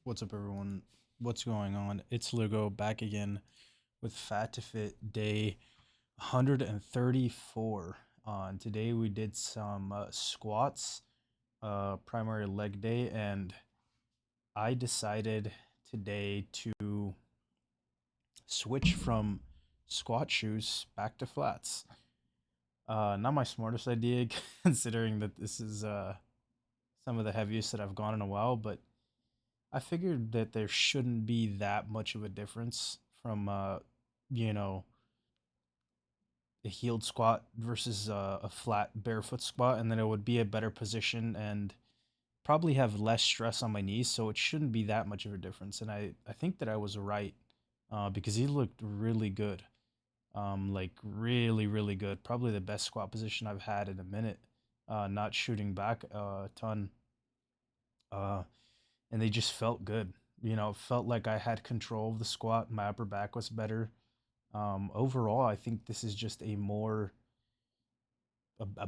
What's up, everyone? What's going on? It's Lugo back again with Fat to Fit day 134. Today we did some squats, primary leg day, and I decided today to switch from squat shoes back to flats. Not my smartest idea, considering that this is some of the heaviest that I've gone in a while, but I figured that there shouldn't be that much of a difference from you know, a heeled squat versus a flat barefoot squat, and then it would be a better position and probably have less stress on my knees, so it shouldn't be that much of a difference. And I think that I was right, because he looked really good, like really good. Probably the best squat position I've had in a minute. Not shooting back a ton. Uh, and they just felt good. Felt like I had control of the squat. My upper back was better. Overall, I think this is just a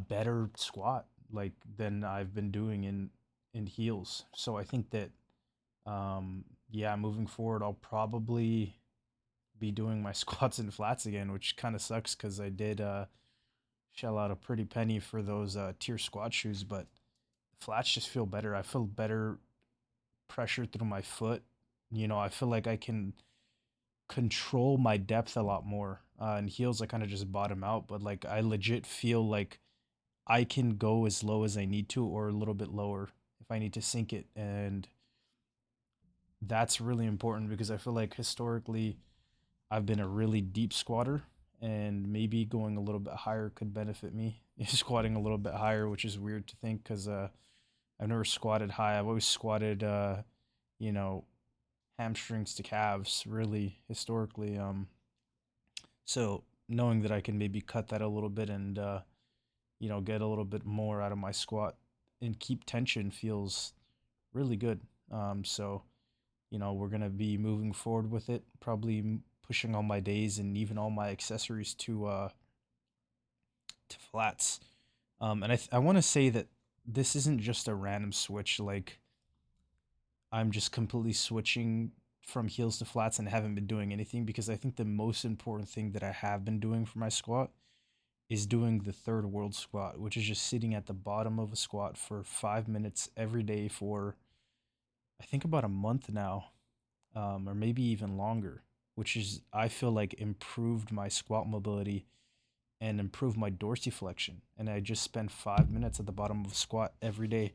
better squat like than I've been doing in heels. So I think that yeah, moving forward, I'll probably be doing my squats and flats again, which kind of sucks because I did shell out a pretty penny for those tier squat shoes, but flats just feel better. I feel better pressure through my foot. I feel like I can control my depth a lot more. In heels, I kind of just bottom out, but like I legit feel like I can go as low as I need to or a little bit lower if I need to sink it. And that's really important because I feel like historically I've been a really deep squatter, and maybe going a little bit higher could benefit me. Squatting a little bit higher, which is weird to think because I've never squatted high. I've always squatted, you know, hamstrings to calves, really historically. So knowing that I can maybe cut that a little bit and get a little bit more out of my squat and keep tension feels really good. So we're gonna be moving forward with it, probably pushing all my days and even all my accessories to flats. And I want to say that this isn't just a random switch. Like I'm just completely switching from heels to flats and haven't been doing anything because I think the most important thing that I have been doing for my squat is doing the third world squat, which is just sitting at the bottom of a squat for 5 minutes every day for I think about a month now, or maybe even longer, which is I feel like improved my squat mobility and improved my dorsiflexion. And I just spend 5 minutes at the bottom of a squat every day,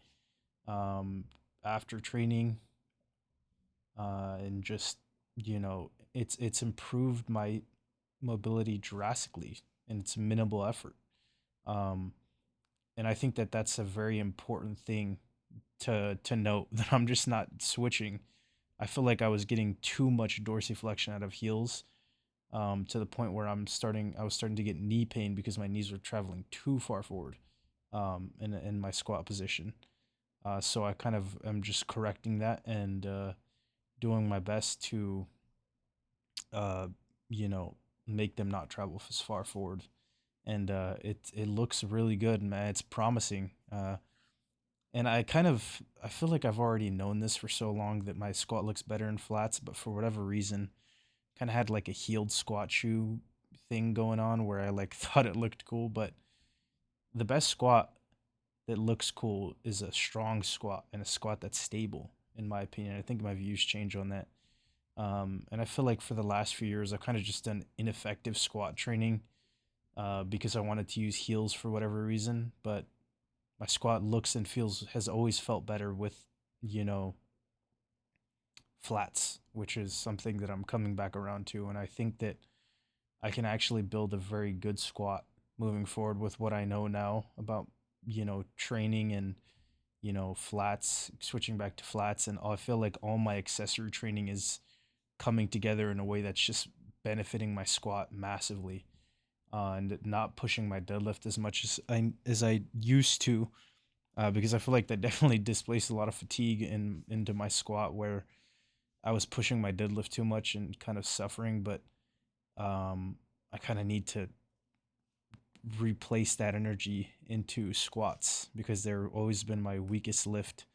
um, after training, and just it's improved my mobility drastically, and it's minimal effort. Um, and I think that that's a very important thing to note that I'm just not switching. I feel like I was getting too much dorsiflexion out of heels, to the point where I was starting to get knee pain because my knees were traveling too far forward, in my squat position. So I kind of am just correcting that and doing my best to uh, you know make them not travel as far forward. And it looks really good, man. It's promising. And I feel like I've already known this for so long that my squat looks better in flats, but for whatever reason, kind of had like a heeled squat shoe thing going on where I like thought it looked cool, but the best squat that looks cool is a strong squat and a squat that's stable, in my opinion. I think my views change on that. And I feel like for the last few years, I've kind of just done ineffective squat training, because I wanted to use heels for whatever reason. But my squat looks and feels has always felt better with, you know, flats, which is something that I'm coming back around to. And I think that I can actually build a very good squat moving forward with what I know now about, training and, flats, switching back to flats. And I feel like all my accessory training is coming together in a way that's just benefiting my squat massively, and not pushing my deadlift as much as I used to, because I feel like that definitely displaced a lot of fatigue into my squat where I was pushing my deadlift too much and kind of suffering. But I kind of need to replace that energy into squats because they're always been my weakest lift.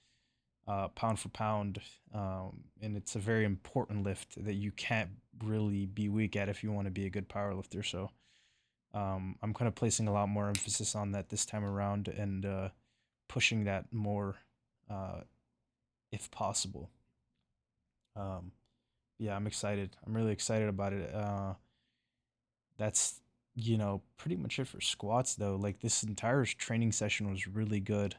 pound for pound, and it's a very important lift that you can't really be weak at if you want to be a good power lifter. So I'm kind of placing a lot more emphasis on that this time around, and pushing that more, uh, if possible. Um, yeah, I'm excited. I'm really excited about it. That's pretty much it for squats though. Like this entire training session was really good.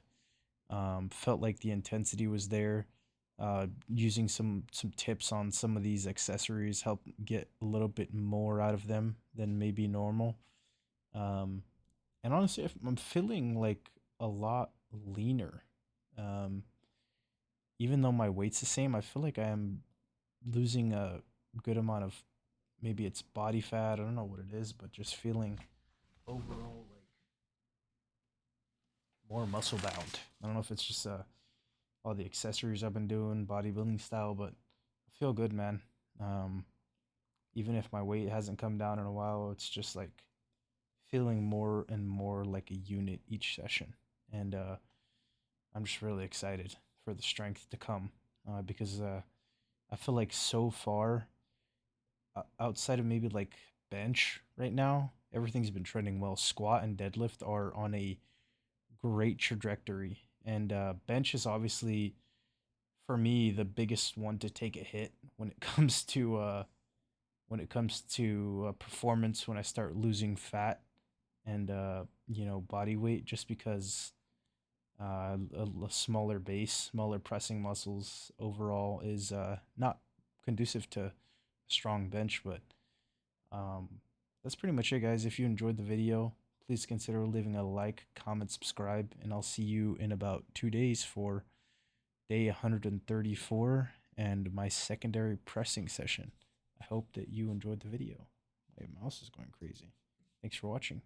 Felt like the intensity was there. Using some tips on some of these accessories helped get a little bit more out of them than maybe normal. Um, and honestly, I'm feeling like a lot leaner. Um, Even though my weight's the same, I feel like I am losing a good amount of, maybe it's body fat. I don't know what it is, but just feeling overall like more muscle bound. I don't know if it's just all the accessories I've been doing, bodybuilding style, but I feel good, man. Um, Even if my weight hasn't come down in a while, it's just like feeling more and more like a unit each session. And I'm just really excited for the strength to come, because I feel like so far, outside of maybe like bench right now, everything's been trending well. Squat and deadlift are on a great trajectory, and bench is obviously for me the biggest one to take a hit when it comes to performance, when I start losing fat and body weight, just because a smaller base, smaller pressing muscles overall is not conducive to a strong bench. But um, that's pretty much it, guys. If you enjoyed the video, please consider leaving a like, comment, subscribe, and I'll see you in about 2 days for day 134 and my secondary pressing session. I hope that you enjoyed the video. My mouse is going crazy. Thanks for watching.